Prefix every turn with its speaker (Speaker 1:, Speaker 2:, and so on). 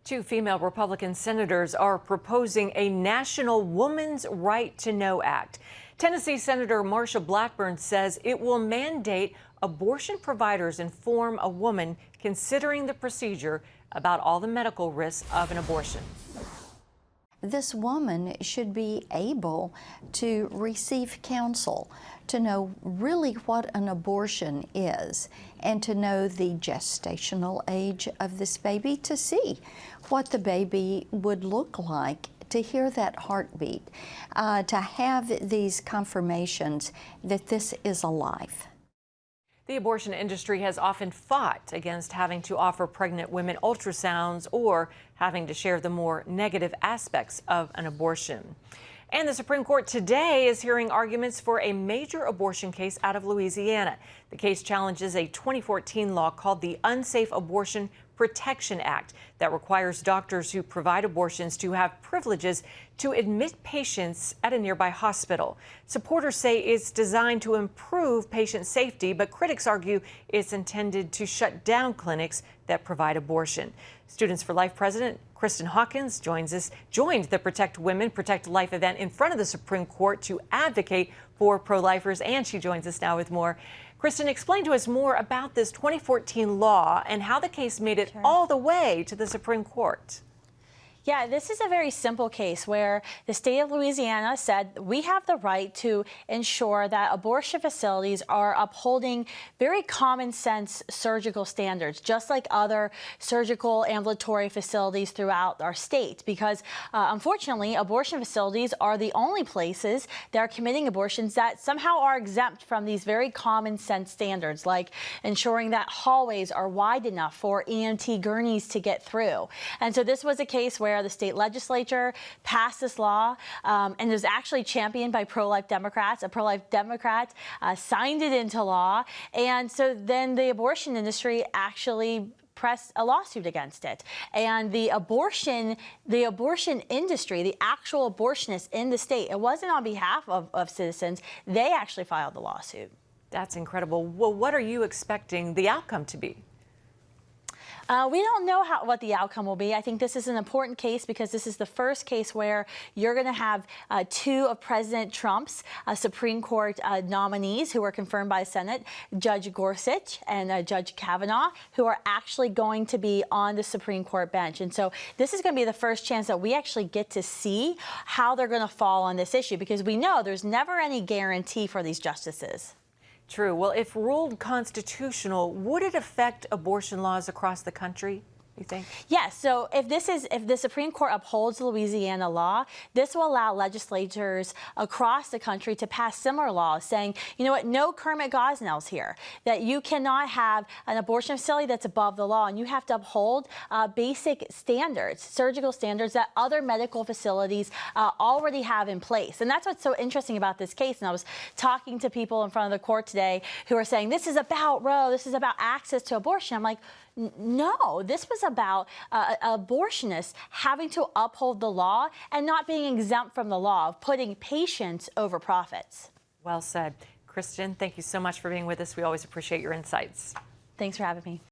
Speaker 1: Two female Republican senators are proposing a National Woman's Right to Know Act. Tennessee Senator Marsha Blackburn says it will mandate abortion providers inform a woman considering the procedure about all the medical risks of an abortion.
Speaker 2: This woman should be able to receive counsel, to know really what an abortion is, and to know the gestational age of this baby, to see what the baby would look like, to hear that heartbeat, to have these confirmations that this is a life.
Speaker 1: The abortion industry has often fought against having to offer pregnant women ultrasounds or having to share the more negative aspects of an abortion. And the Supreme Court today is hearing arguments for a major abortion case out of Louisiana. The case challenges a 2014 law called the Unsafe Abortion Protection Act that requires doctors who provide abortions to have privileges to admit patients at a nearby hospital. Supporters say it's designed to improve patient safety, but critics argue it's intended to shut down clinics that provide abortion. Students for Life President Kristen Hawkins joined the Protect Women, Protect Life event in front of the Supreme Court to advocate for pro-lifers, and she joins us now with more. Kristen, explain to us more about this 2014 law and how the case made it all the way to the Supreme Court.
Speaker 3: Yeah, this is a very simple case where the state of Louisiana said we have the right to ensure that abortion facilities are upholding very common sense surgical standards, just like other surgical ambulatory facilities throughout our state. Because unfortunately, abortion facilities are the only places that are committing abortions that somehow are exempt from these very common sense standards, like ensuring that hallways are wide enough for EMT gurneys to get through. And so this was a case where the state legislature passed this law, and it was actually championed by pro-life Democrats. A pro-life Democrat signed it into law, and so then the abortion industry actually pressed a lawsuit against it. And the abortion industry, the actual abortionists in the state, it wasn't on behalf of citizens. They actually filed the lawsuit.
Speaker 1: That's incredible. Well, what are you expecting the outcome to be?
Speaker 3: We don't know what the outcome will be. I think this is an important case because this is the first case where you're going to have two of President Trump's Supreme Court nominees who were confirmed by the Senate, Judge Gorsuch and Judge Kavanaugh, who are actually going to be on the Supreme Court bench. And so this is going to be the first chance that we actually get to see how they're going to fall on this issue, because we know there's never any guarantee for these justices.
Speaker 1: True. Well, if ruled constitutional, would it affect abortion laws across the country, you think?
Speaker 3: Yes. So if the Supreme Court upholds the Louisiana law, this will allow legislators across the country to pass similar laws saying, you know what, no Kermit Gosnells here, that you cannot have an abortion facility that's above the law, and you have to uphold basic standards, surgical standards that other medical facilities already have in place. And that's what's so interesting about this case. And I was talking to people in front of the court today who are saying, this is about Roe, this is about access to abortion. I'm like, no, this was about abortionists having to uphold the law and not being exempt from the law, of putting patients over profits.
Speaker 1: Well said. Kristen, thank you so much for being with us. We always appreciate your insights.
Speaker 3: Thanks for having me.